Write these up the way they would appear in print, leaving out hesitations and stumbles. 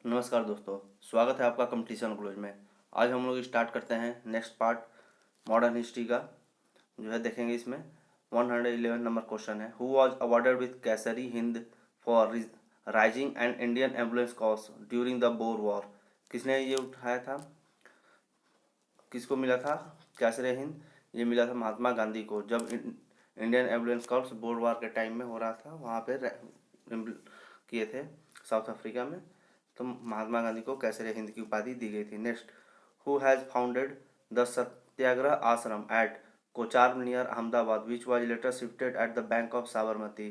नमस्कार दोस्तों, स्वागत है आपका कंपटीशन क्लोज में। आज हम लोग स्टार्ट करते हैं नेक्स्ट पार्ट मॉडर्न हिस्ट्री का। जो है देखेंगे इसमें 111 नंबर क्वेश्चन है। Who was awarded with Kesari Hind for rising and Indian ambulance cause during the bore war. किसने ये उठाया था, किसको मिला था कैसरी हिंद? ये मिला था महात्मा गांधी को, जब Indian ambulance corps bore war के टाइम में हो रहा था, वहाँ पे किए थे साउथ अफ्रीका में। तो महात्मा गांधी को कैसरे हिंद की उपाधि दी गई थी। Next, who has founded the Satyagraha Ashram at Kochrab near Ahmedabad which was later shifted at the bank of Sabarmati.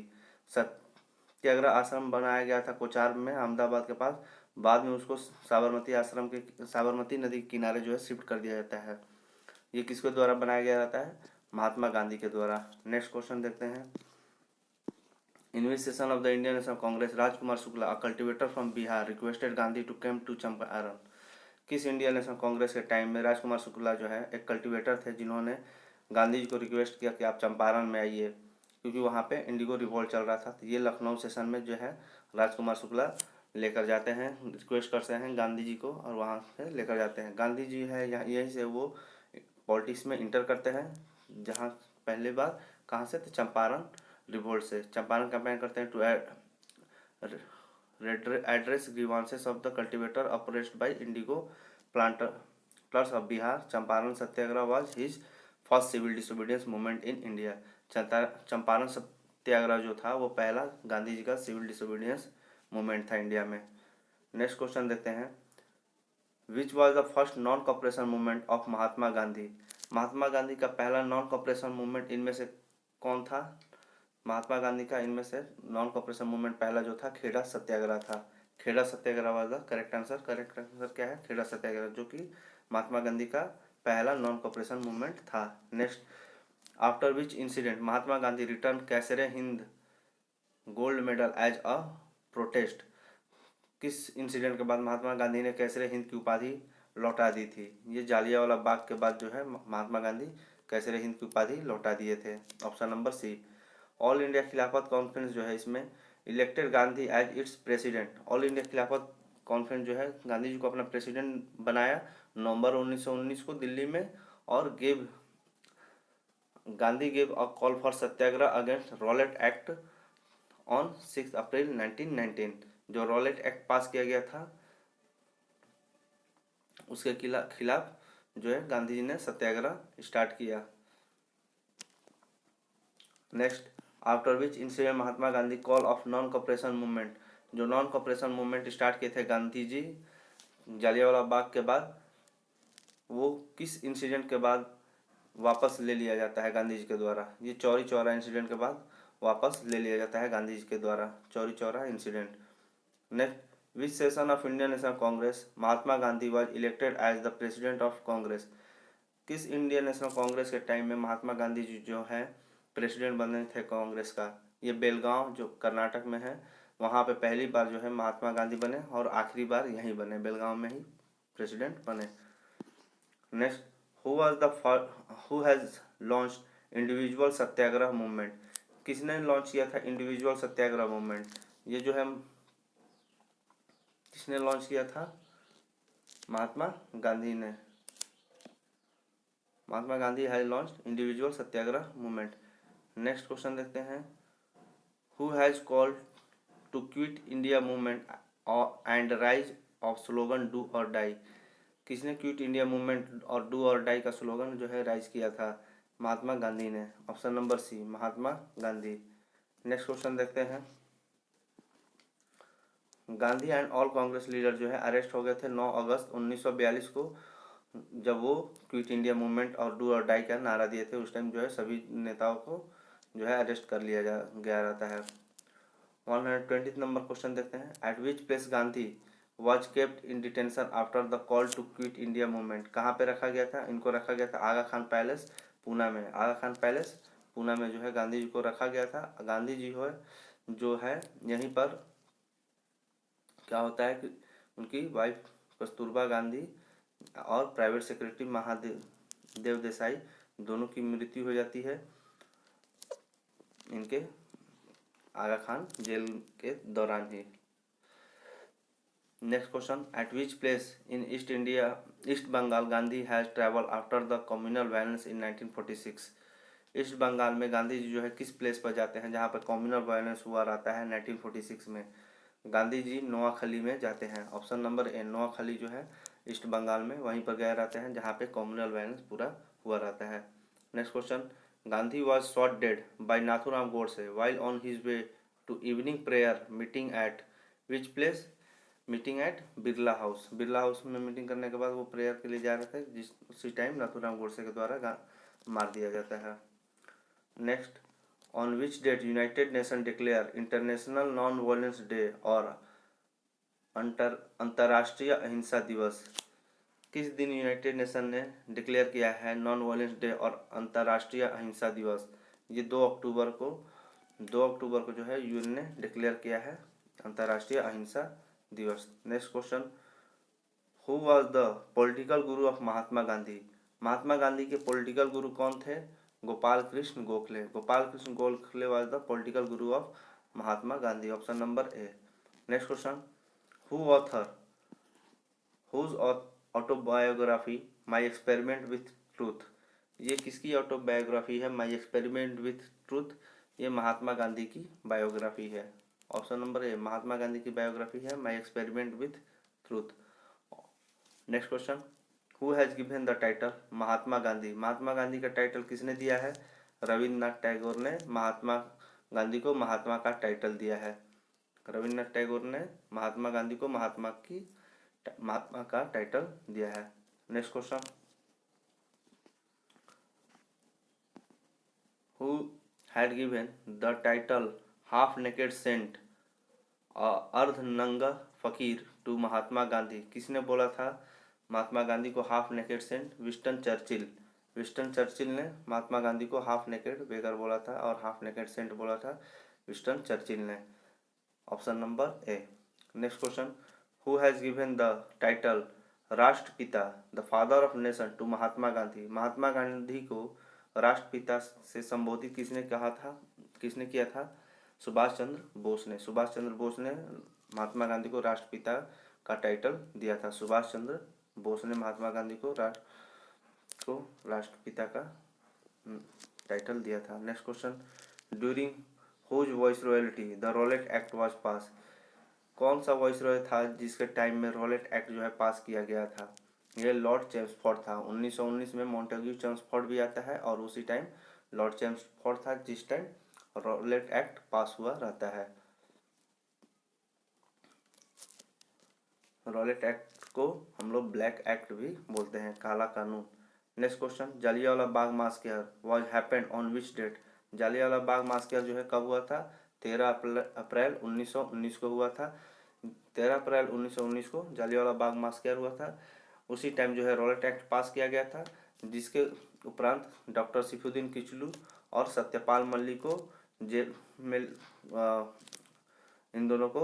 Satyagraha Ashram बनाया गया था कोचार में, अहमदाबाद के पास। बाद में उसको साबरमती आश्रम के साबरमती नदी के किनारे जो है शिफ्ट कर दिया जाता है। ये किसके द्वारा बनाया गया रहता है? महात्मा गांधी के द्वारा। नेक्स्ट क्वेश्चन देखते हैं। In which session of the Indian National Congress Rajkumar Shukla, a cultivator from Bihar, requested Gandhi to come to Champaran? किस इंडियन नेशनल कांग्रेस के टाइम में राजकुमार शुक्ला जो है एक कल्टिवेटर थे, जिन्होंने गांधी जी को रिक्वेस्ट किया कि आप चंपारण में आइए, क्योंकि वहाँ पे इंडिगो रिवॉल्ट चल रहा था। तो ये लखनऊ सेशन में जो है राजकुमार शुक्ला लेकर जाते हैं, रिक्वेस्ट करते हैं गांधी जी को और वहाँ से लेकर जाते हैं। गांधी जी है यहाँ, यहीं से वो पॉलिटिक्स में इंटर करते हैं। जहाँ पहली बार कहाँ से? तो चंपारण रिवोल्ट से। चंपारण कैंपेन करते हैं to address grievances of the cultivator oppressed by indigo planters of Bihar. Champaran Satyagraha was his first civil disobedience movement in India. Champaran Satyagraha जो था वो पहला गांधी जी का सिविल डिसोबीडियंस मूवमेंट था इंडिया में। नेक्स्ट क्वेश्चन देखते हैं। Which was the first non cooperation movement of Mahatma Gandhi? Mahatma Gandhi का पहला नॉन कॉपरेशन मूवमेंट इनमें से कौन था? महात्मा गांधी का इनमें से नॉन कॉपरेशन मूवमेंट पहला जो था खेड़ा सत्याग्रह था। Kheda Satyagraha was the correct answer. Correct answer क्या है? खेड़ा सत्याग्रह, जो कि महात्मा गांधी का पहला नॉन कॉपरेशन मूवमेंट था। Next, after which incident Mahatma Gandhi return Kaisare Hind gold medal as a protest? किस इंसिडेंट के बाद महात्मा गांधी ने कैसरे हिंद की उपाधि लौटा दी थी? ये जालियांवाला बाग के बाद जो है महात्मा गांधी कैसरे हिंद की उपाधि लौटा दिए थे। Option number C. All India Khilafat conference जो है इसमें elected Gandhi as its president. All India Khilafat conference जो है गांधी जी को अपना प्रेसिडेंट बनाया नवंबर 1919 को दिल्ली में, और Gandhi gave a call for Satyagraha against Rowlatt act on 6 अप्रैल 1919। जो रॉलेट एक्ट पास किया गया था उसके खिलाफ जो है गांधी जी ने सत्याग्रह स्टार्ट किया। Next, after which incident Mahatma Gandhi call of non cooperation movement? जो नॉन कॉपरेशन मूवमेंट स्टार्ट किए थे गांधी जी जालियांवाला बाग के बाद, वो किस इंसिडेंट के बाद वापस ले लिया जाता है गांधी जी के द्वारा? ये चौरी चौरा इंसिडेंट के बाद वापस ले लिया जाता है गांधी जी के द्वारा, Chauri Chaura incident. Next, which session of Indian National Congress Mahatma Gandhi was elected as the president of Congress? किस इंडियन नेशनल कांग्रेस के टाइम में महात्मा गांधी जी जो है प्रेसिडेंट बने थे कांग्रेस का? ये बेलगांव जो कर्नाटक में है, वहाँ पे पहली बार जो है महात्मा गांधी बने और आखिरी बार यहीं बने, बेलगांव में ही प्रेसिडेंट बने। Next, who has launched individual satyagraha movement? किसने लॉन्च किया था इंडिविजुअल सत्याग्रह मूवमेंट? ये जो है किसने लॉन्च किया था? महात्मा गांधी ने। Mahatma Gandhi has launched individual satyagraha movement. Next question देखते हैं। Who has called to quit India movement and raise of slogan do or die? किसने क्विट इंडिया मूवमेंट और डू और डाई का स्लोगन जो है राइज किया था? महात्मा गांधी ने। Option number C, Mahatma Gandhi. Next question देखते हैं। Gandhi and all Congress leader जो है अरेस्ट हो गए थे 9 अगस्त 1942 को, जब वो क्विट इंडिया मूवमेंट और डू और डाई का नारा दिए थे। उस टाइम जो है सभी नेताओं को जो है अरेस्ट कर लिया गया रहता है। 120 नंबर क्वेश्चन देखते हैं। At which place Gandhi was kept in detention after the call to quit India movement? कहाँ पे रखा गया था? इनको रखा गया था आगा खान पैलेस, पूना में। आगा खान पैलेस पूना में जो है गांधी जी को रखा गया था। गांधी जी जो है यहीं पर क्या होता है कि उनकी वाइफ कस्तूरबा गांधी और प्राइवेट सेक्रेटरी महादेव देसाई दोनों की मृत्यु हो जाती है इनके आगा खान जेल के दौरान ही। Next question, at which place in East Bengal Gandhi has travel after the communal violence in 1946। East Bengal में गांधी जी जो है किस प्लेस पर जाते हैं जहाँ पर कम्युनल वायलेंस हुआ रहता है 1946 में? गांधी जी नोआखली में जाते हैं। ऑप्शन नंबर ए, नोआखली जो है ईस्ट बंगाल में वहीं पर गए रहते हैं जहाँ पे कम्युनल वायलेंस पूरा हुआ रहता है। Next question, Gandhi was shot dead by Nathuram Godse while on his way to evening prayer meeting at which place? Meeting at Birla House. Birla House में मीटिंग करने के बाद वो प्रेयर के लिए जा रहे थे, जिस उसी टाइम नाथूराम गोडसे के द्वारा मार दिया जाता है। Next, on which date United Nation declare international non violence day और अंतर्राष्ट्रीय अहिंसा दिवस? किस दिन यूनाइटेड नेशन ने डिक्लेयर किया है नॉन वायलेंस डे और अंतर्राष्ट्रीय अहिंसा दिवस? ये 2 अक्टूबर को जो है यूएन ने डिक्लेयर किया है अंतर्राष्ट्रीय अहिंसा दिवस। Next question, who was the political guru of Mahatma Gandhi? Mahatma Gandhi के पॉलिटिकल गुरु कौन थे? Gopal Krishna Gokhale. Gopal Krishna Gokhale was the political guru of Mahatma Gandhi. Option number A. Next question, who author whose autobiography my experiment with truth? ये किसकी ऑटोबायोग्राफी है? माई एक्सपेरिमेंट विथ ट्रूथ ये महात्मा गांधी की बायोग्राफी है। Option number A, Mahatma Gandhi की बायोग्राफी है my experiment with truth. Next question, who has given the title Mahatma Gandhi? Mahatma Gandhi का title किसने दिया है? रविन्द्रनाथ टैगोर ने महात्मा गांधी को महात्मा का टाइटल दिया है। रविन्द्रनाथ टैगोर ने महात्मा गांधी को महात्मा का टाइटल दिया है। Next question, who had given the title half naked saint अर्ध नंगा फकीर टू महात्मा गांधी? किसने बोला था महात्मा गांधी को half naked saint? Winston Churchill. Winston Churchill ने महात्मा गांधी को हाफ नेकेड बेगर बोला था और हाफ नेकेड सेंट बोला था विंस्टन चर्चिल ने। Option number A. Next question, who has given the title Rashtrapita the father of nation to Mahatma Gandhi? Mahatma Gandhi को राष्ट्रपिता से संबोधित किसने किया था? सुभाष चंद्र बोस ने। सुभाष चंद्र बोस ने महात्मा गांधी को राष्ट्रपिता का टाइटल दिया था। सुभाष चंद्र बोस ने महात्मा गांधी को राष्ट्रपिता का टाइटल दिया था। Next question, during whose viceroyalty the Rowlatt Act was pass? कौन सा वॉइस रॉय था जिसके टाइम में रॉलेट एक्ट जो है पास किया गया था? ये लॉर्ड चेम्सफोर्ड था। 1919 में मॉन्टेग्यू चेम्सफोर्ड भी आता है और उसी टाइम लॉर्ड चेम्सफोर्ड था जिस टाइम रॉलेट एक्ट पास हुआ रहता है। रॉलेट एक्ट को हम लोग ब्लैक एक्ट भी बोलते हैं, काला कानून। Next question, Jallianwala Bagh massacre was happened on which date? Jallianwala Bagh massacre जो है कब हुआ था? 13 अप्रैल 1919 को हुआ था। 13 अप्रैल 1919 को जालियांवाला बाग मास्कर हुआ था। उसी टाइम जो है रॉलेट एक्ट पास किया गया था, जिसके उपरांत डॉक्टर सैफुद्दीन किचलू और सत्यपाल मल्लिक को जेल में इन दोनों को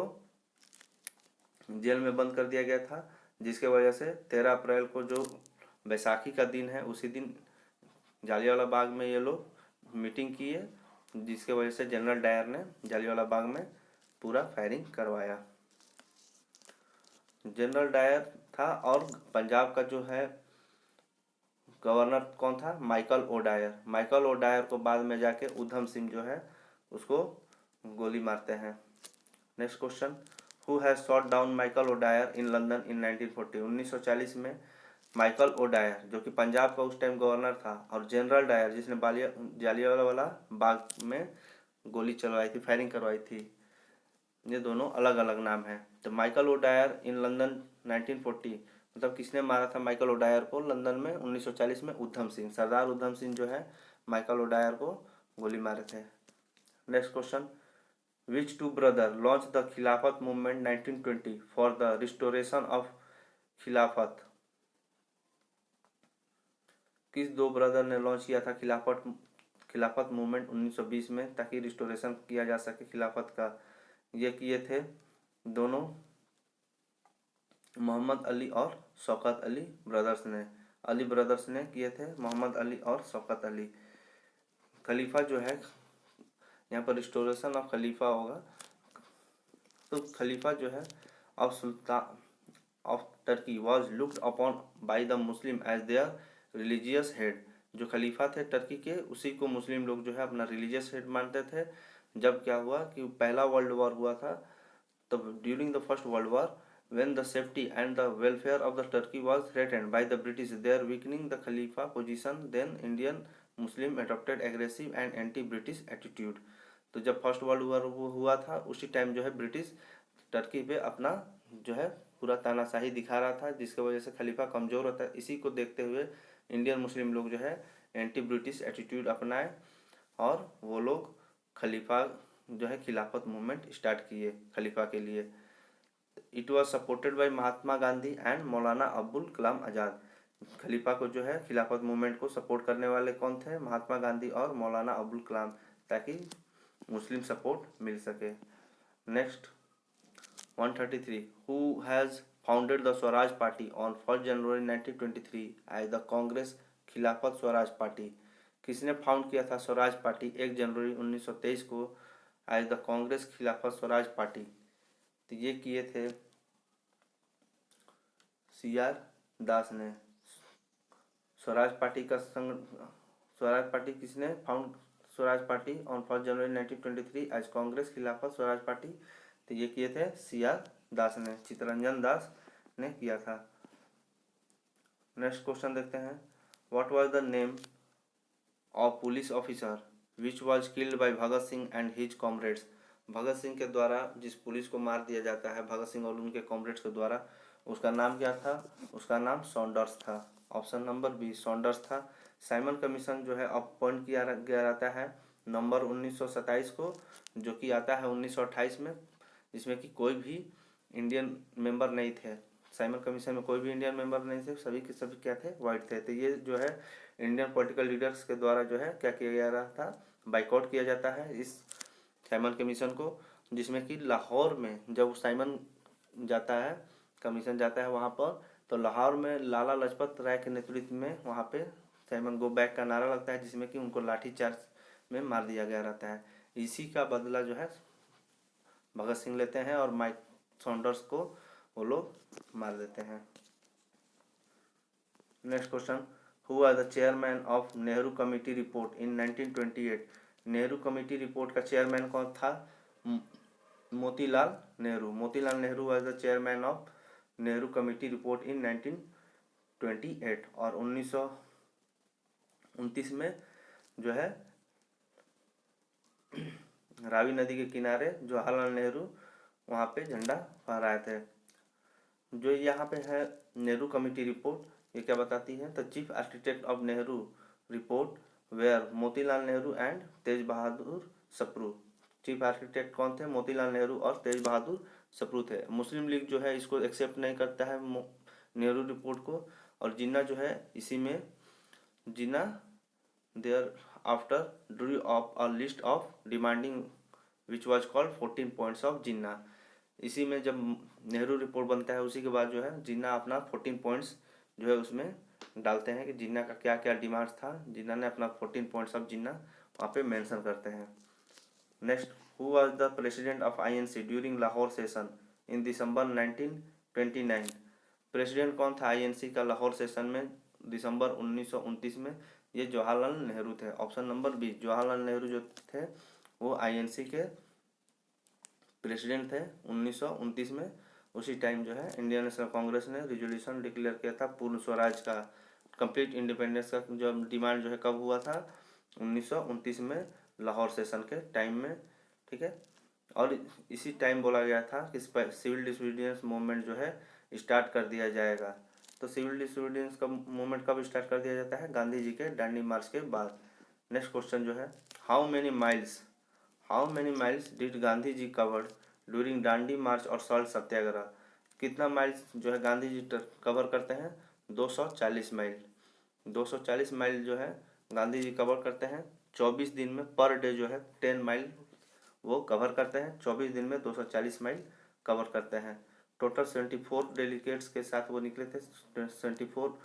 जेल में बंद कर दिया गया था, जिसके वजह से 13 अप्रैल को जो बैसाखी का दिन है उसी दिन जालियांवाला बाग में ये लोग मीटिंग की है, जिसके वजह से जनरल डायर ने जालियांवाला बाग में पूरा फायरिंग करवाया। जनरल डायर था और पंजाब का जो है गवर्नर कौन था? Michael O'Dwyer. माइकल ओडायर को बाद में जाके उधम सिंह जो है उसको गोली मारते हैं। Next question, who has shot down Michael O'Dwyer in London इन 1940? 1940 में माइकल ओडायर जो कि पंजाब का उस टाइम गवर्नर था और जनरल डायर जिसने जालियांवाला बाग में गोली चलवाई थी, फायरिंग करवाई थी, ये दोनों अलग अलग नाम हैं। तो माइकल ओडायर इन लंदन 1940 मतलब किसने मारा था माइकल ओडायर को लंदन में 1940 में? उधम सिंह। सरदार उधम सिंह जो है माइकल ओडायर को गोली मारे थे। Next question, which two brother launch the Khilafat movement 1920 for the restoration of Khilafat? किस 2 ब्रदर ने लॉन्च किया था खिलाफत मूवमेंट 1920 में ताकि रिस्टोरेशन किया जा सके खिलाफत का? ये किए थे दोनों मोहम्मद अली और शौकत अली ब्रदर्स ने। अली ब्रदर्स ने किए थे, मोहम्मद अली और शौकत अली। खलीफा जो है यहाँ पर रिस्टोरेशन ऑफ खलीफा होगा, तो खलीफा जो है अब of Turkey was looked upon by the Muslim as their religious head. जो खलीफा थे टर्की के, उसी को मुस्लिम लोग जो है अपना रिलीजियस हेड मानते थे। जब क्या हुआ कि पहला वर्ल्ड वॉर हुआ था, तब during the first world war when the safety and the welfare of the Turkey was threatened by the British, their weakening the Khalifa position, then Indian Muslim adopted aggressive and anti-British attitude। तो जब first world war हुआ था, उसी time जो है British Turkey पे अपना जो है पूरा तानाशाही दिखा रहा था, जिसकी वजह से खलीफा कमज़ोर होता है। इसी को देखते हुए इंडियन मुस्लिम लोग जो है एंटी ब्रिटिश एटीट्यूड अपनाए और वो लोग खलीफा जो है खिलाफत मूवमेंट स्टार्ट किए खलीफा के लिए। It was supported by Mahatma Gandhi and Maulana Abul Kalam Azad. खलीफा को जो है खिलाफत मूवमेंट को सपोर्ट करने वाले कौन थे? महात्मा गांधी और मौलाना अबुल कलाम, ताकि मुस्लिम सपोर्ट मिल सके। Next 133, who has founded the Swaraj Party on 1 January 1923 as the Congress Khilafat Swaraj Party. किसने फाउंड किया था स्वराज पार्टी 1 जनवरी 1923 को as the Congress Khilafat Swaraj party? तो ये किए थे CR दास ने। स्वराज पार्टी का स्वराज पार्टी किसने found? Swaraj Party on 1 January 1923 as Congress Khilafat Swaraj party. तो ये किए थे CR दास ने, चित्तरंजन दास ने किया था। नेक्स्ट क्वेश्चन देखते हैं, what was the name of police officer which was killed by Bhagat Singh and his comrades. Bhagat Singh के द्वारा जिस पुलिस को मार दिया जाता है, भगत सिंह और उनके कॉमरेड्स के द्वारा, उसका नाम क्या था? उसका नाम सॉन्डर्स था। ऑप्शन नंबर बी सॉन्डर्स था। साइमन कमीशन जो है अपॉइंट किया गया रहता है नवंबर 1927 को, जो कि आता है 1928 में, जिसमें कि कोई भी इंडियन मेंबर नहीं थे। साइमन कमीशन में कोई भी इंडियन मेंबर नहीं थे, सभी के सभी क्या थे? वाइट थे। तो ये जो है इंडियन पॉलिटिकल लीडर्स के द्वारा जो है क्या किया जा रहा था? बाइकआउट किया जाता है इस साइमन कमीशन को, जिसमें कि लाहौर में जब साइमन जाता है, कमीशन जाता है वहाँ पर, तो लाहौर में लाला लाजपत राय के नेतृत्व में वहाँ पे साइमन गो बैक का नारा लगता है, जिसमें कि उनको लाठी चार्ज में मार दिया गया रहता है। इसी का बदला जो है भगत सिंह लेते हैं और माइक सॉन्डर्स को वो लोग मार देते हैं। Next question, who are the chairman of Nehru committee report in 1928। Nehru committee report का चेयरमैन कौन था? Motilal Nehru. Motilal Nehru was the chairman of Nehru committee report in 1928। और 1929 में जो है रावी नदी के किनारे जवाहरलाल नेहरू वहाँ पे झंडा फहराए थे। जो यहाँ पे है नेहरू कमेटी रिपोर्ट, ये क्या बताती है? The chief architect of Nehru report were Motilal Nehru and Tej Bahadur Sapru. Chief architect कौन थे? मोतीलाल नेहरू और तेज बहादुर सप्रू थे। मुस्लिम लीग जो है इसको एक्सेप्ट नहीं करता है नेहरू रिपोर्ट को, और जिन्ना जो है इसी में Jinnah thereafter drew of a list of demanding which was called 14 points of Jinnah. इसी में जब नेहरू रिपोर्ट बनता है, उसी के बाद जो है जिन्ना अपना 14 पॉइंट्स जो है उसमें डालते हैं कि जिन्ना का क्या क्या डिमांड्स था। जिन्ना ने अपना 14 पॉइंट्स ऑफ जिन्ना वहाँ पे मेंशन करते हैं। Next, who was the president of INC during Lahore session in December 1929। President कौन था INC का लाहौर सेशन में दिसंबर 1929 में? ये जवाहरलाल नेहरू थे। Option number B Jawaharlal Nehru जो थे वो INC के प्रेसिडेंट थे 1929 में। उसी टाइम जो है इंडियन नेशनल कांग्रेस ने रिजोल्यूशन डिक्लेयर किया था पूर्ण स्वराज का, कंप्लीट इंडिपेंडेंस का जो डिमांड जो है कब हुआ था? 1929 में लाहौर सेशन के टाइम में, ठीक है। और इसी टाइम बोला गया था कि सिविल डिसोबीडियंस मूवमेंट जो है स्टार्ट कर दिया जाएगा। तो सिविल डिसोबीडियंस का मूवमेंट कब स्टार्ट कर दिया जाता है? गांधी जी के दांडी मार्च के बाद। नेक्स्ट क्वेश्चन जो है, how many miles did Gandhi ji covered during Dandi march or salt सत्याग्रह। कितना माइल्स जो है गांधी जी कवर करते हैं? 240 माइल। 240 माइल जो है गांधी जी कवर करते हैं 24 दिन में। पर डे जो है 10 माइल वो कवर करते हैं। 24 दिन में 240 माइल कवर करते हैं। टोटल 74 डेलीगेट्स के साथ वो निकले थे, 74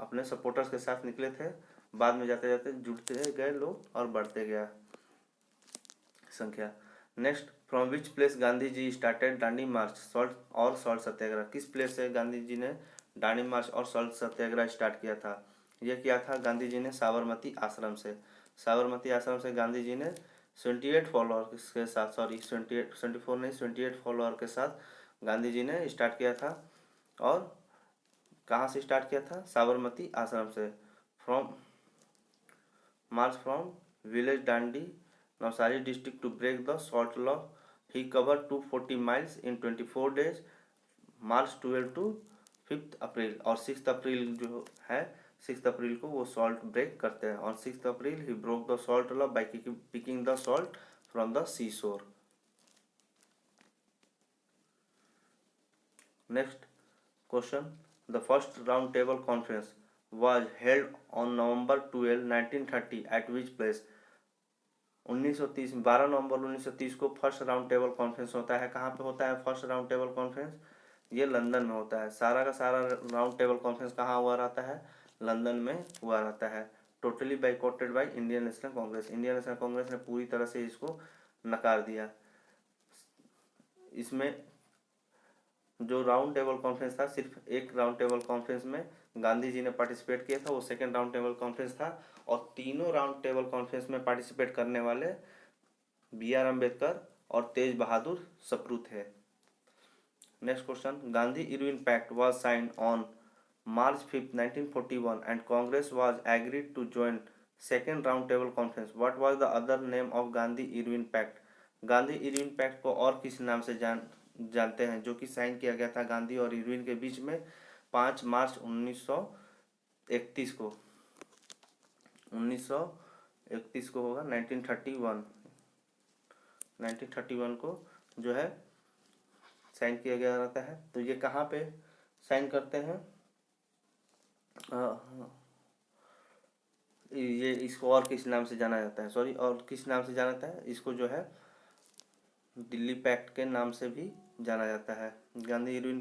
अपने सपोर्टर्स के साथ निकले थे। बाद में जाते जाते जुड़ते गए लोग और बढ़ते गया संख्या। Next, from which place Gandhi ji started Dandi march salt satyagraha? किस प्लेस से गांधी जी ने Dandi march or salt Satyagraha start किया था? यह किया था गांधी जी ने साबरमती आश्रम से। साबरमती आश्रम से गांधी जी ने 28 फॉलोअर के साथ, सॉरी 28 24 नहीं 28 फॉलोअर के साथ गांधी जी ने स्टार्ट किया था। और कहाँ से स्टार्ट किया था? साबरमती आश्रम से। From march from village Dandi Navsari district to break the salt law, he cover 240 miles in 24 days, march 12 to 5 April. और 6 अप्रैल जो है, 6 अप्रैल को वो सॉल्ट ब्रेक करते हैं। On 6 April he broke the salt law by picking the salt from the sea shore. Next question, the first round table conference was held on November 12, 1930 at which place? 1930 12 नवंबर 1930 को first round table conference होता है। कहाँ पे होता है first round table conference? ये London में होता है। सारा का सारा राउंड टेबल कॉन्फ्रेंस कहाँ हुआ रहता है? लंदन में हुआ रहता है। Totally boycotted by Indian National Congress. Indian National Congress ने पूरी तरह से इसको नकार दिया। इसमें जो राउंड टेबल कॉन्फ्रेंस था, सिर्फ एक राउंड टेबल कॉन्फ्रेंस में गांधी जी ने पार्टिसिपेट किया था, वो सेकेंड राउंड टेबल कॉन्फ्रेंस था। और तीनों राउंड टेबल कॉन्फ्रेंस में पार्टिसिपेट करने वाले बी.आर. अम्बेडकर और तेज बहादुर सप्रू थे। Next question, Gandhi Irwin pact was signed on March 5, 1941 and Congress was agreed to join second round table conference. What was the other name of Gandhi Irwin pact? Gandhi Irwin pact को और किस नाम से जानते हैं, जो कि साइन किया गया था गांधी और इरविन के बीच में 5 मार्च 1931 को। 1931 को होगा, 1931 को जो है साइन किया गया रहता है। तो ये कहाँ पे साइन करते हैं? ये इसको और किस नाम से जाना जाता है, सॉरी, और किस नाम से जाना जाता है इसको? जो है दिल्ली पैक्ट के नाम से भी जाना जाता है। गांधी इरविन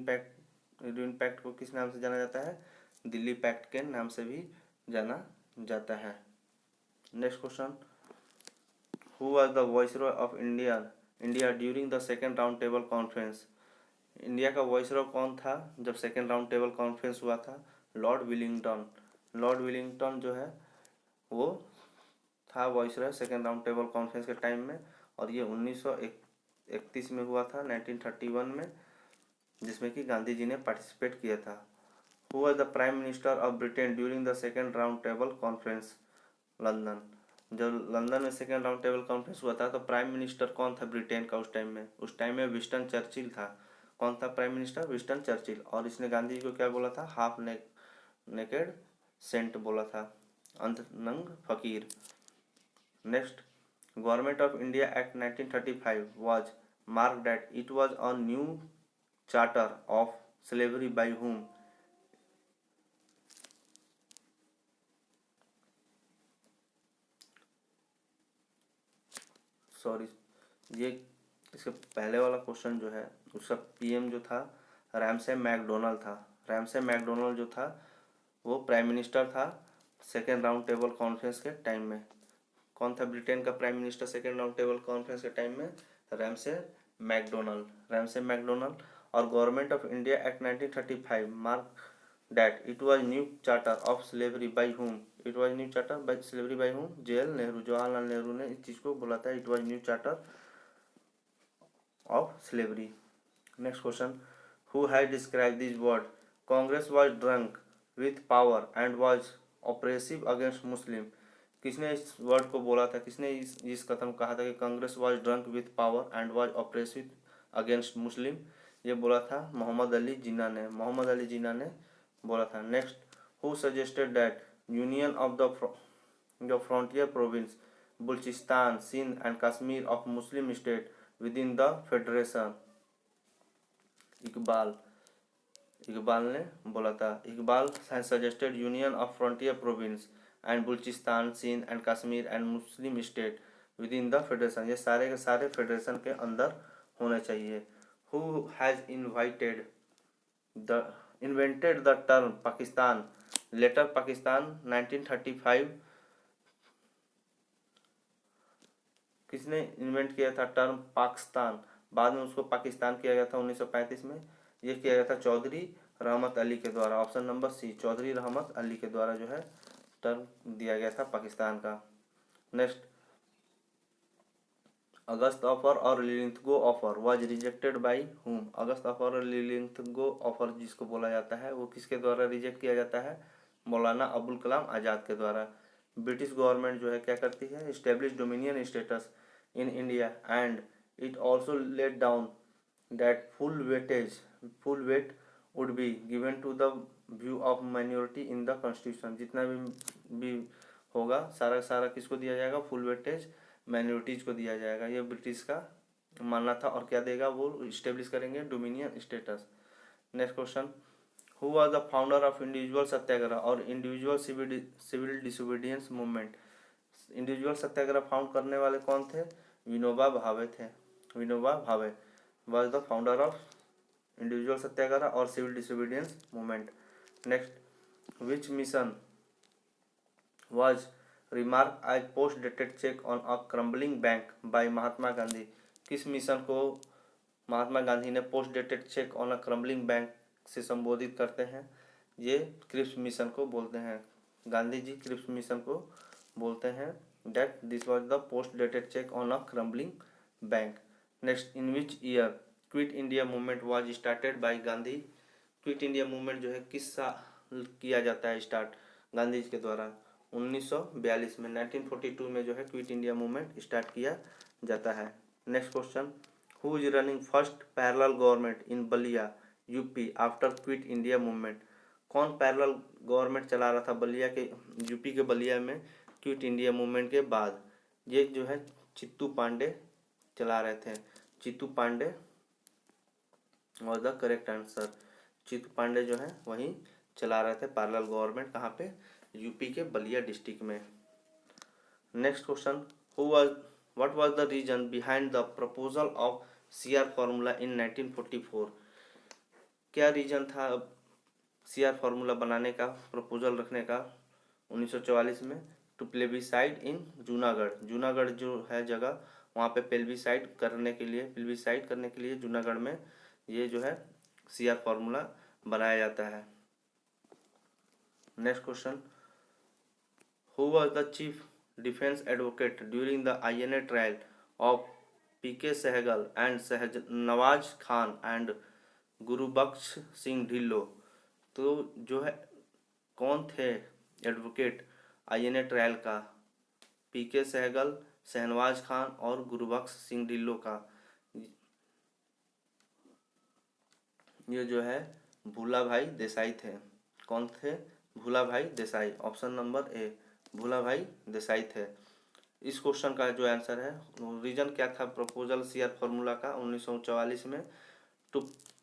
पैक्ट को किस नाम से जाना जाता है? दिल्ली पैक्ट के नाम से भी जाना जाता है। Next question, who was the viceroy of India during the second round table conference? India का वाइसरॉय कौन था जब सेकेंड राउंड टेबल कॉन्फ्रेंस हुआ था? Lord Willingdon. लॉर्ड विलिंगटन जो है वो था viceroy second round table conference के टाइम में। और ये 1931 में हुआ था, 1931 में, जिसमें कि गांधी जी ने पार्टिसिपेट किया था। Who was the prime minister of Britain during the second round table conference? London. जब लंदन में सेकेंड राउंड टेबल कॉन्फ्रेंस हुआ था तो प्राइम मिनिस्टर कौन था ब्रिटेन का उस टाइम में? उस टाइम में विंस्टन चर्चिल था। कौन था प्राइम मिनिस्टर? Winston Churchill. और इसने गांधी जी को क्या बोला था? हाफ नेकेड सेंट बोला था, अंधनंग फकीर। Next, government of India act 1935 was marked that it was a new charter of slavery by whom? Sorry, ये इसके पहले वाला क्वेश्चन जो है उसका पीएम जो था रैमसे मैकडोनल्ड था। रैमसे मैकडोनल्ड जो था वो प्राइम मिनिस्टर था सेकेंड राउंड टेबल कॉन्फ्रेंस के टाइम में। कौन था ब्रिटेन का prime minister second round table conference के टाइम में? Ramsay MacDonald. और government of India act 1935 mark that it was new charter of slavery by whom? It was new charter by slavery by whom? JL Nehru, Jawaharlal Nehru ने इस चीज को बोला था, it was new charter of slavery. Next question, who has described this word? Congress was drunk with power and was oppressive against Muslim. किसने इस word को बोला था? किसने इस कथन कहा था कि Congress was drunk with power and was oppressive against मुस्लिम? ये बोला था मोहम्मद अली जिन्ना ने। मोहम्मद अली जिन्ना ने बोला था। Next, who suggested that union of the frontier province Baluchistan Sindh and Kashmir of Muslim state within the federation? Iqbal ने बोला था। Iqbal suggested union of frontier province and Baluchistan Sindh and Kashmir and Muslim state within the federation. ये सारे के सारे federation के अंदर होने चाहिए। Who has invented the term Pakistan? Later Pakistan 1935 किसने इन्वेंट किया था टर्म पाकिस्तान, बाद में उसको पाकिस्तान किया गया था 1935 में। ये किया गया था चौधरी रहमत अली के द्वारा। ऑप्शन नंबर सी, चौधरी रहमत अली के द्वारा जो है टर्म दिया गया था पाकिस्तान का। Next, August offer or Linlithgow offer was rejected by whom. August offer or Linlithgow offer जिसको बोला जाता है वो किसके द्वारा रिजेक्ट किया जाता है? मौलाना अबुल कलाम आज़ाद के द्वारा। ब्रिटिश गवर्नमेंट जो है क्या करती है? Establish dominion status in India and it also laid down that full weight would be given to the view of minority in the constitution. जितना भी होगा सारा सारा किसको दिया जाएगा? फुल वेटेज माइनॉरिटीज को दिया जाएगा। ये ब्रिटिश का मानना था। और क्या देगा? वो इस्टेब्लिश करेंगे dominion status. Next question, who was the founder of individual satyagraha or individual civil disobedience movement. Individual satyagraha found करने वाले कौन थे? विनोबा भावे थे। Vinoba Bhave was the founder of individual satyagraha or civil disobedience movement. Next, which mission was remarked as post dated check on a crumbling bank by Mahatma Gandhi. किस mission को महात्मा गांधी ने post dated cheque on a crumbling bank से संबोधित करते हैं? ये Cripps mission को बोलते हैं। गांधी जी क्रिप्स मिशन को बोलते हैं। That this was the post dated cheque on a crumbling bank. Next, in which year quit India movement was started by Gandhi. Quit India movement जो है किस साल किया जाता है स्टार्ट? गांधी जी के द्वारा 1942 में, 1942 में जो है क्विट इंडिया मूवमेंट स्टार्ट किया जाता है। Next question, who is running first parallel government in Ballia UP after quit India movement. कौन पैरेलल गवर्नमेंट चला रहा था बलिया के यूपी के बलिया में क्विट इंडिया मूवमेंट के बाद? ये जो है चित्तू पांडे चला रहे थे। Chittu Pande was the correct answer. Chittu Pande जो है वहीं चला रहे थे पैरेलल गवर्नमेंट। कहाँ पे? यूपी के बलिया डिस्ट्रिक्ट में। Next question, what was the reason behind the proposal of CR formula in 1944। क्या रीजन था सीआर फार्मूला बनाने का, प्रपोजल रखने का 1944 में? टू प्लेबिसाइड इन जूनागढ़। जूनागढ़ जो है जगह, वहाँ पे प्लेबिसाइड करने के लिए जूनागढ़ में ये जो है सीआर फार्मूला बनाया जाता है। Next question, who was the chief defense advocate during the INA trial of PK Sehgal and Nawaz Khan and Gurbaksh Singh Dhillon. तो जो है कौन थे एडवोकेट INA ट्रायल का? PK सहगल, शहनवाज खान और गुरुबख्श सिंह ढिल्लो का। ये जो है भूला भाई देसाई थे। कौन थे? भूला भाई देसाई। ऑप्शन नंबर ए, भूला भाई देसाई थे। इस क्वेश्चन का जो आंसर है, रीजन क्या था प्रपोजल सीआर फार्मूला का 1944 में? To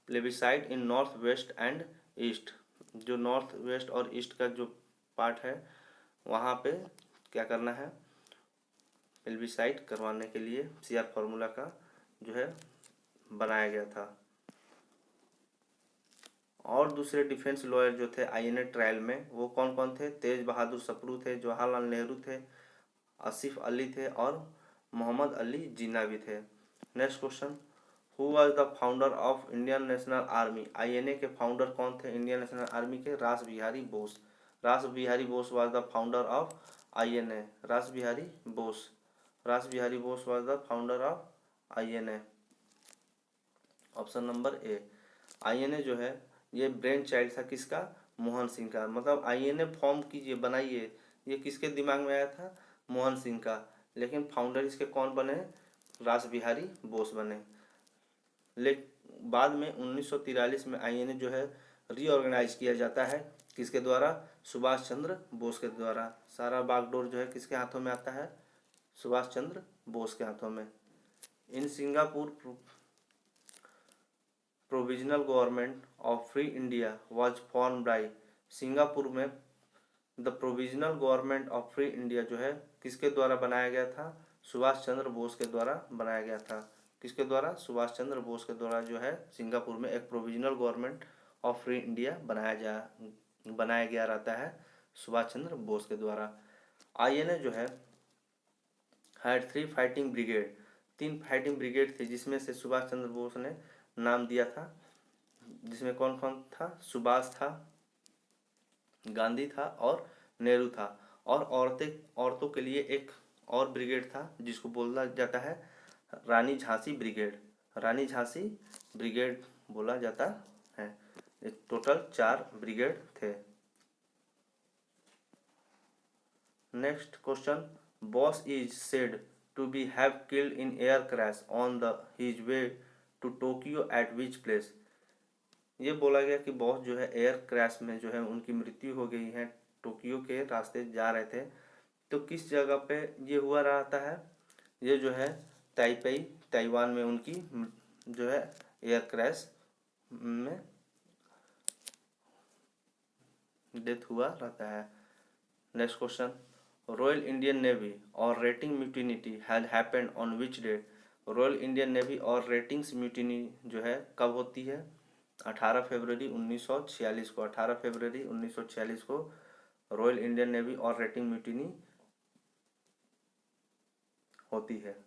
plebiscite in north west and east. जो नॉर्थ वेस्ट और ईस्ट का जो पार्ट है वहाँ पे क्या करना है? प्लेबिसाइड करवाने के लिए सीआर फार्मूला का जो है बनाया गया था। और दूसरे डिफेंस लॉयर जो थे INA ट्रायल में वो कौन कौन थे? तेज बहादुर सप्रू थे, जवाहरलाल नेहरू थे, आसिफ अली थे और मोहम्मद अली जिन्ना भी थे। Next question, who was the founder of Indian national army. INA के फाउंडर कौन थे इंडियन नेशनल आर्मी के? रास बिहारी बोस। रास Bihari Bose was the founder of INA। रास बिहारी बोस, रास Bihari Bose was the founder of INA। Option number A. INA जो है ये ब्रेन चाइल्ड था किसका? मोहन सिंह का। मतलब INA फॉर्म कीजिए, बनाइए, ये किसके दिमाग में आया था? मोहन सिंह का। लेकिन फाउंडर इसके कौन बने? रास बिहारी बोस बने। लेकिन बाद में 1943 में INA जो है रीऑर्गेनाइज किया जाता है किसके द्वारा? सुभाष चंद्र बोस के द्वारा। सारा बागडोर जो है किसके हाथों में आता है? सुभाष चंद्र बोस के हाथों में। In Singapore provisional government of free India was form by. Singapore में the provisional government of free India जो है किसके द्वारा बनाया गया था? सुभाष चंद्र बोस के द्वारा बनाया गया था। किसके द्वारा? सुभाष चंद्र बोस के द्वारा जो है सिंगापुर में एक provisional government of free India बनाया गया रहता है सुभाष चंद्र बोस के द्वारा। INA जो है had 3 fighting brigade, 3 fighting brigade थे जिसमें से सुभाष चंद्र बोस ने नाम दिया था, जिसमें कौन कौन था, सुभाष था, गांधी था और नेहरू था। और औरतों के लिए एक और ब्रिगेड था जिसको बोला जाता है रानी झांसी ब्रिगेड, रानी झांसी ब्रिगेड बोला जाता है। टोटल 4 ब्रिगेड थे। Next question, Bose is said to be have killed in air crash on the his way to Tokyo at which place. ये बोला गया कि बॉस जो है एयर क्रैश में जो है उनकी मृत्यु हो गई है, टोक्यो के रास्ते जा रहे थे। तो किस जगह पे ये हुआ रहता है, ये जो है ताइपेई ताइवान में उनकी जो है एयर क्रैश में डेथ हुआ रहता है। Next question, royal Indian navy और rating mutiny had happened on which date. Royal Indian navy or ratings mutiny जो है कब होती है, 18 फरवरी 1946 को, 18 फरवरी 1946 को रॉयल इंडियन नेवी और रेटिंग म्यूटिनी होती है।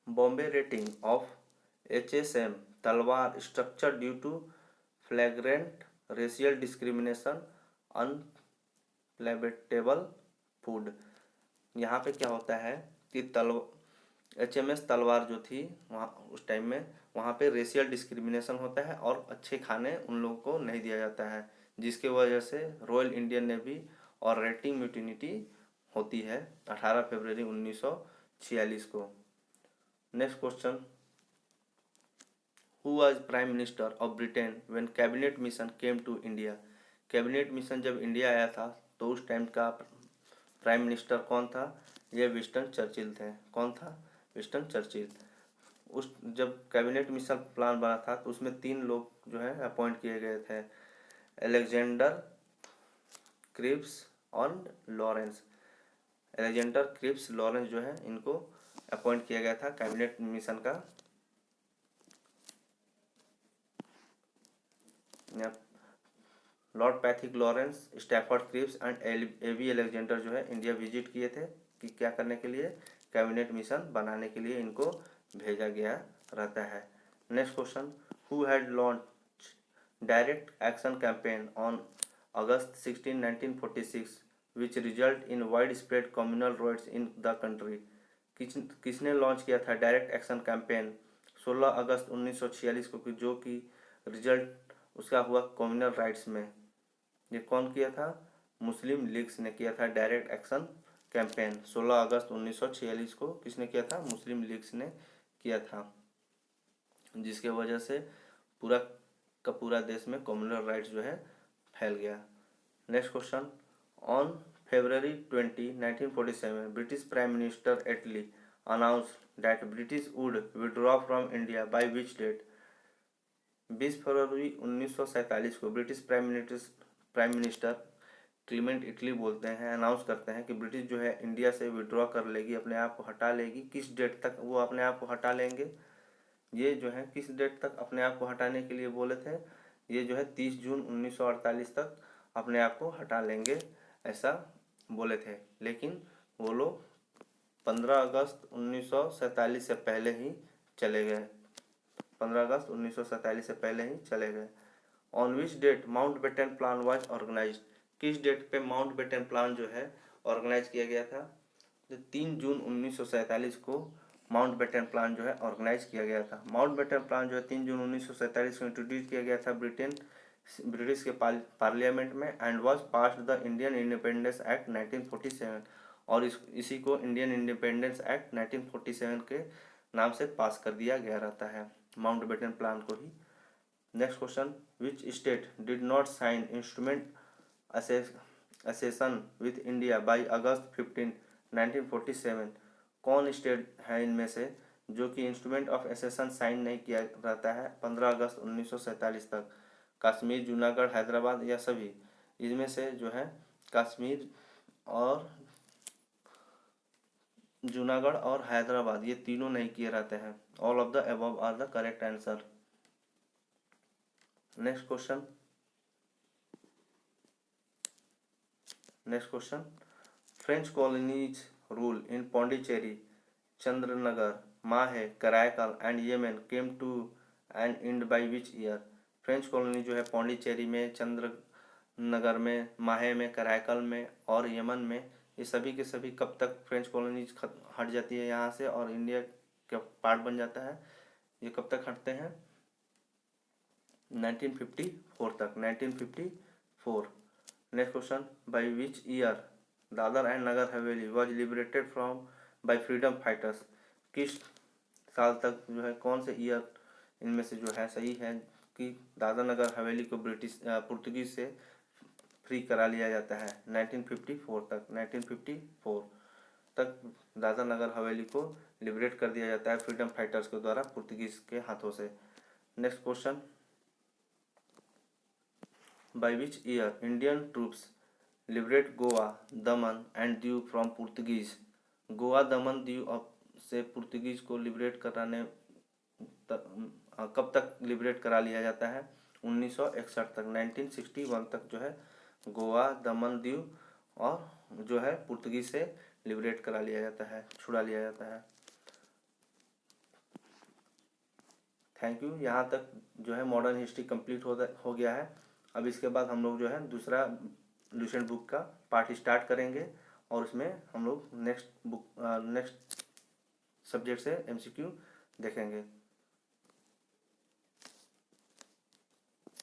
Bombay rating of HSM Talwar structure due to flagrant racial discrimination unpalatable food. यहाँ पे क्या होता है कि HMS तलवार जो थी वहाँ उस टाइम में वहाँ पे रेशियल डिस्क्रिमिनेशन होता है और अच्छे खाने उन लोगों को नहीं दिया जाता है, जिसके वजह से रॉयल इंडियन नेवी और रेटिंग म्यूटिनिटी होती है 18 फरवरी 1946 को। Next question, who was prime minister of Britain when cabinet mission came to India. Cabinet mission जब इंडिया आया था तो उस टाइम का प्राइम मिनिस्टर कौन था, ये विंस्टन चर्चिल थे। कौन था, विंस्टन चर्चिल। उस जब कैबिनेट मिशन प्लान बना था तो उसमें 3 लोग जो है अपॉइंट किए गए थे, अलेक्जेंडर क्रिप्स और लॉरेंस। अलेक्जेंडर क्रिप्स लॉरेंस जो है इनको अपॉइंट किया गया था कैबिनेट मिशन का। Lord Pethick Lawrence, Stafford Cripps and A V Alexander जो है इंडिया विजिट किए थे कि क्या करने के लिए, कैबिनेट मिशन बनाने के लिए इनको भेजा गया रहता है। Next question, who had launch direct action campaign on August 16 1946 which result in wide spread communal riots in the country. किसने लॉन्च किया था डायरेक्ट एक्शन कैंपेन 16 अगस्त 1946 को, जो कि रिजल्ट उसका हुआ कम्युनल राइट्स में। ये कौन किया था, मुस्लिम लीग्स ने किया था डायरेक्ट एक्शन कैंपेन 16 अगस्त 1946 को। किसने किया था, मुस्लिम लीग्स ने किया था, जिसके वजह से पूरा का पूरा देश में कम्युनल राइट्स जो है फैल गया। Next question, on February 20 1947 British prime minister Attlee announced that British would withdraw from India by which date. 20 फरवरी 1947 को British prime minister Clement Attlee बोलते हैं, अनाउंस करते हैं कि ब्रिटिश जो है इंडिया से विड्रॉ कर लेगी, अपने आप को हटा लेगी। किस डेट तक वो अपने आप को हटा लेंगे, ये जो है किस डेट तक अपने आप को हटाने के लिए बोले थे, ये जो है 30 जून 1948 तक अपने आप को हटा लेंगे ऐसा बोले थे। लेकिन वो लोग 15 अगस्त 1947 से पहले ही चले गए, 15 अगस्त 1947 से पहले ही चले गए। On which date Mountbatten plan was organised. किस डेट पे माउंट बेटन प्लान जो है ऑर्गेनाइज किया गया था, तो 3 जून 1947 को माउंट बेटन प्लान जो है ऑर्गेनाइज किया गया था। माउंट बेटन प्लान जो है 3 जून 1947 को इंट्रोड्यूस किया गया था ब्रिटिश के पार्लियामेंट में and was passed the Indian independence act 1947, और इसी को इंडियन इंडिपेंडेंस एक्ट 1947 के नाम से पास कर दिया गया रहता है, माउंट बेटन प्लान को ही। Next question, which state did not sign instrument accession with India by August 15 1947। कौन स्टेट है इनमें से जो कि इंस्ट्रूमेंट ऑफ एसेसन साइन नहीं किया रहता है 15 अगस्त 1947 तक। कश्मीर, जूनागढ़, हैदराबाद या सभी, इनमें से जो है कश्मीर और जूनागढ़ और हैदराबाद ये तीनों नहीं किए रहते हैं। All of the above are the correct answer. Next question, French colonies rule in Pondicherry, Chandannagar, Mahe, Karaikal and Yanam came to an end by which year. French colony जो है पौंडीचेरी में, चंद्रनगर में, माहे में, कराईकल में और यमन में, ये सभी के सभी कब तक फ्रेंच कॉलोनीज हट जाती है यहाँ से और इंडिया का पार्ट बन जाता है, ये कब तक हटते हैं? 1954 तक, 1954। Next question, by which year Dadra and Nagar Haveli was liberated from by freedom fighters. किस साल तक जो है, कौन से ईयर इनमें से जो है सही है कि दादर नगर हवेली को पुर्तगीज से फ्री करा लिया जाता है? 1954 तक, 1954 तक दादर नगर हवेली को लिबरेट कर दिया जाता है फ्रीडम फाइटर्स के द्वारा पुर्तगीज के हाथों से। Next question, by which year Indian troops liberate Goa, Daman and Diu from Portuguese. Goa, दमन, दीव से पुर्तगीज को लिबरेट कराने कब तक लिबरेट करा लिया जाता है? 1961 तक, 1961 तक जो है गोवा, दमन, दीव और जो है पुर्तगीज से लिबरेट करा लिया जाता है, छुड़ा लिया जाता है। Thank you. यहाँ तक जो है मॉडर्न हिस्ट्री कंप्लीट हो गया है। अब इसके बाद हम लोग जो है दूसरा लुसेंट बुक का पार्ट स्टार्ट करेंगे और उसमें हम लोग नेक्स्ट सब्जेक्ट से एमसीक्यू देखेंगे।